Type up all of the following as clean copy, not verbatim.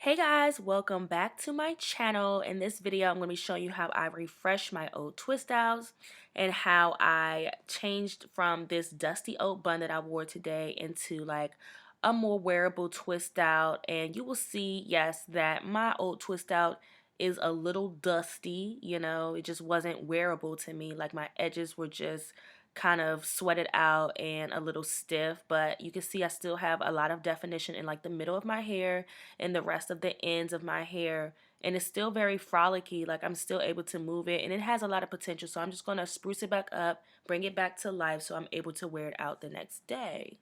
Hey guys, welcome back to my channel. In this video, I'm going to be showing you how I refresh my old twist outs and how I changed from this dusty old bun that I wore today into like a more wearable twist out. And you will see, yes, that my old twist out is a little dusty. It just wasn't wearable to me. Like my edges were just kind of sweated out and a little stiff, but you can see I still have a lot of definition in like the middle of my hair and the rest of the ends of my hair, and it's still very frolicky. Like I'm still able to move it and it has a lot of potential, so I'm just going to spruce it back up, bring it back to life so I'm able to wear it out the next day.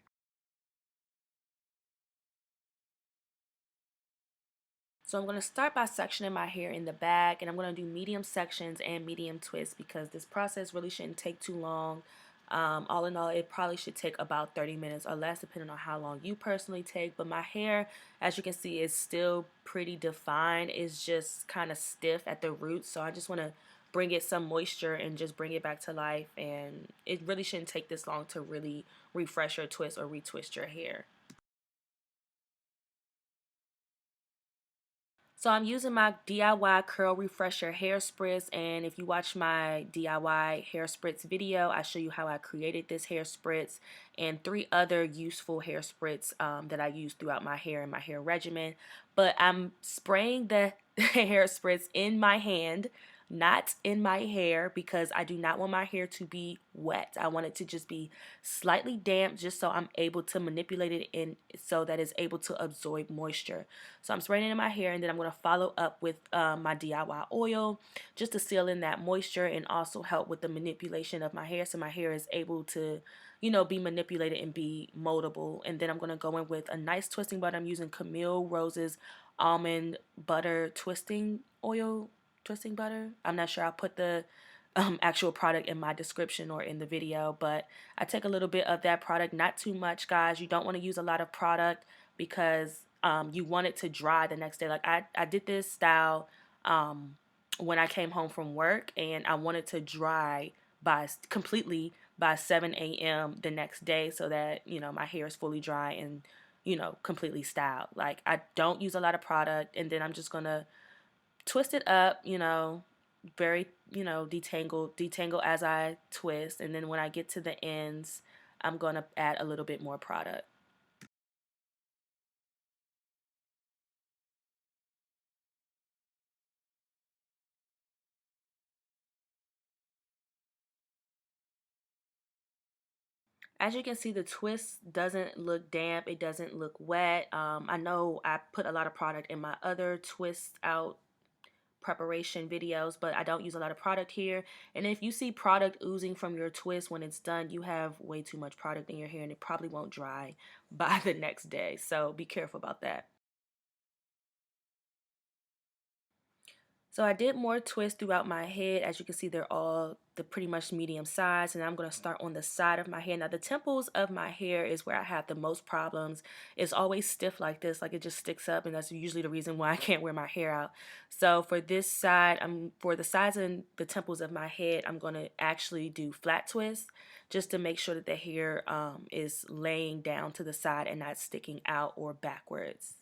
So I'm going to start by sectioning my hair in the back, and I'm going to do medium sections and medium twists because this process really shouldn't take too long. All in all, it probably should take about 30 minutes or less depending on how long you personally take. But my hair, as you can see, is still pretty defined. It's just kind of stiff at the roots, so I just want to bring it some moisture and just bring it back to life. And it really shouldn't take this long to really refresh or twist or retwist your hair. So I'm using my DIY Curl Refresher hair spritz, and if you watch my DIY hair spritz video, I show you how I created this hair spritz and 3 other useful hair spritz that I use throughout my hair and my hair regimen. But I'm spraying the hair spritz in my hand, not in my hair, because I do not want my hair to be wet. I want it to just be slightly damp, just so I'm able to manipulate it in so that it's able to absorb moisture. So I'm spraying it in my hair, and then I'm going to follow up with my DIY oil just to seal in that moisture and also help with the manipulation of my hair so my hair is able to be manipulated and be moldable. And then I'm going to go in with a nice twisting butter. I'm using Camille Rose's almond butter twisting butter. I'm not sure. I'll put the actual product in my description or in the video, but I take a little bit of that product, not too much, guys. You don't want to use a lot of product because you want it to dry the next day. Like I did this style when I came home from work, and I wanted to dry completely by 7 a.m. the next day so that my hair is fully dry and completely styled. Like I don't use a lot of product, and then I'm just gonna twist it up, very, detangle as I twist. And then when I get to the ends, I'm going to add a little bit more product. As you can see, the twist doesn't look damp. It doesn't look wet. I know I put a lot of product in my other twist out preparation videos, but I don't use a lot of product here. And if you see product oozing from your twist when it's done, you have way too much product in your hair and it probably won't dry by the next day. So be careful about that. So I did more twists throughout my head. As you can see, they're all pretty much medium size, and I'm going to start on the side of my hair. Now the temples of my hair is where I have the most problems. It's always stiff like this, like it just sticks up, and that's usually the reason why I can't wear my hair out. So for this side, for the sides and the temples of my head, I'm going to actually do flat twists just to make sure that the hair is laying down to the side and not sticking out or backwards.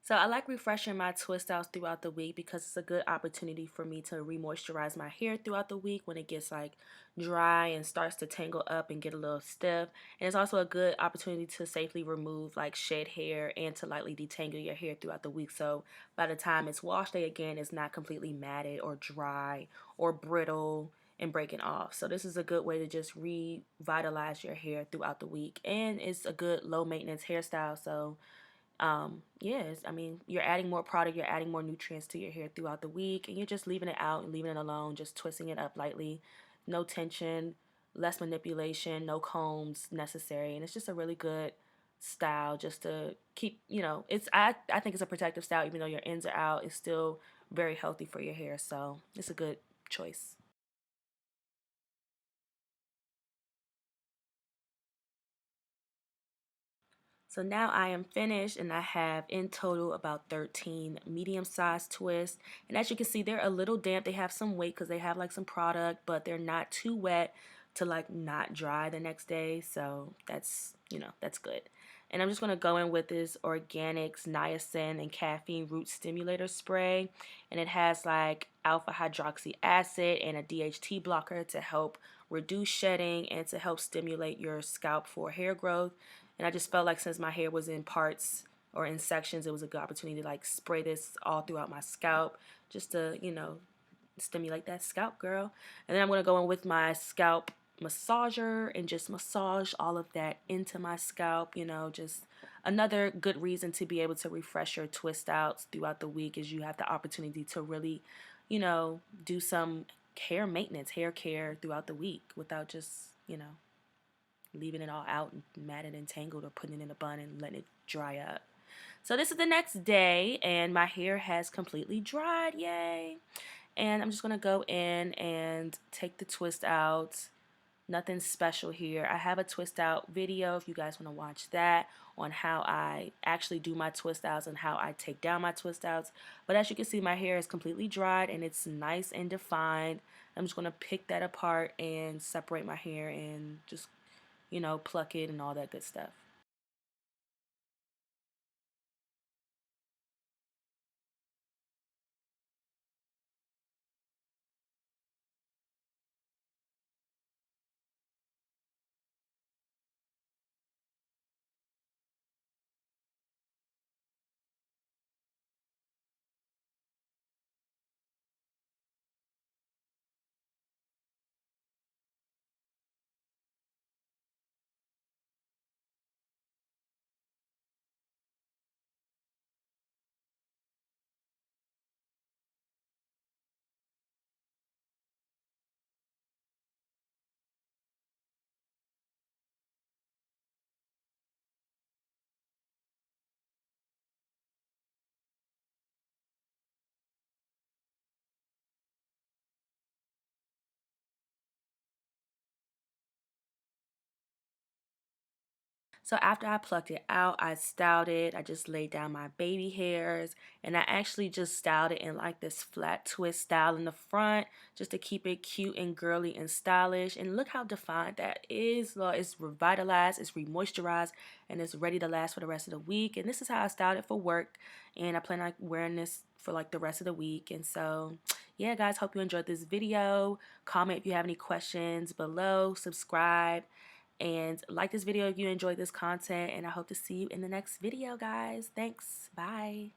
So I like refreshing my twist outs throughout the week because it's a good opportunity for me to re-moisturize my hair throughout the week when it gets like dry and starts to tangle up and get a little stiff. And it's also a good opportunity to safely remove like shed hair and to lightly detangle your hair throughout the week. So by the time it's wash day again, it's not completely matted or dry or brittle and breaking off. So this is a good way to just revitalize your hair throughout the week. And it's a good low maintenance hairstyle. So yes, I mean, you're adding more product, you're adding more nutrients to your hair throughout the week, and you're just leaving it out and leaving it alone, just twisting it up lightly. no tension, less manipulation, no combs necessary, and it's just a really good style just to keep, I think it's a protective style. Even though your ends are out, it's still very healthy for your hair, so it's a good choice. So now I am finished, and I have in total about 13 medium-sized twists. And as you can see, they're a little damp. They have some weight because they have like some product, but they're not too wet to like not dry the next day. So that's, that's good. And I'm just going to go in with this Organics Niacin and Caffeine Root Stimulator Spray. And it has like alpha hydroxy acid and a DHT blocker to help reduce shedding and to help stimulate your scalp for hair growth. And I just felt like since my hair was in parts or in sections, it was a good opportunity to like spray this all throughout my scalp just to, stimulate that scalp, girl. And then I'm going to go in with my scalp massager and just massage all of that into my scalp. Just another good reason to be able to refresh your twist outs throughout the week is you have the opportunity to really, do some hair maintenance, hair care throughout the week without just, leaving it all out and matted and tangled, or putting it in a bun and letting it dry up. So this is the next day, and my hair has completely dried. Yay! And I'm just going to go in and take the twist out. Nothing special here. I have a twist out video if you guys want to watch that, on how I actually do my twist outs and how I take down my twist outs. But as you can see, my hair is completely dried and it's nice and defined. I'm just going to pick that apart and separate my hair and just, pluck it and all that good stuff. So after I plucked it out, I styled it. I just laid down my baby hairs, and I actually just styled it in like this flat twist style in the front just to keep it cute and girly and stylish. And look how defined that is. Lord, it's revitalized, it's re-moisturized, and it's ready to last for the rest of the week. And this is how I styled it for work, and I plan on wearing this for like the rest of the week. And so yeah, guys, hope you enjoyed this video. Comment if you have any questions below, subscribe, and like this video if you enjoyed this content, and I hope to see you in the next video, guys. Thanks. Bye.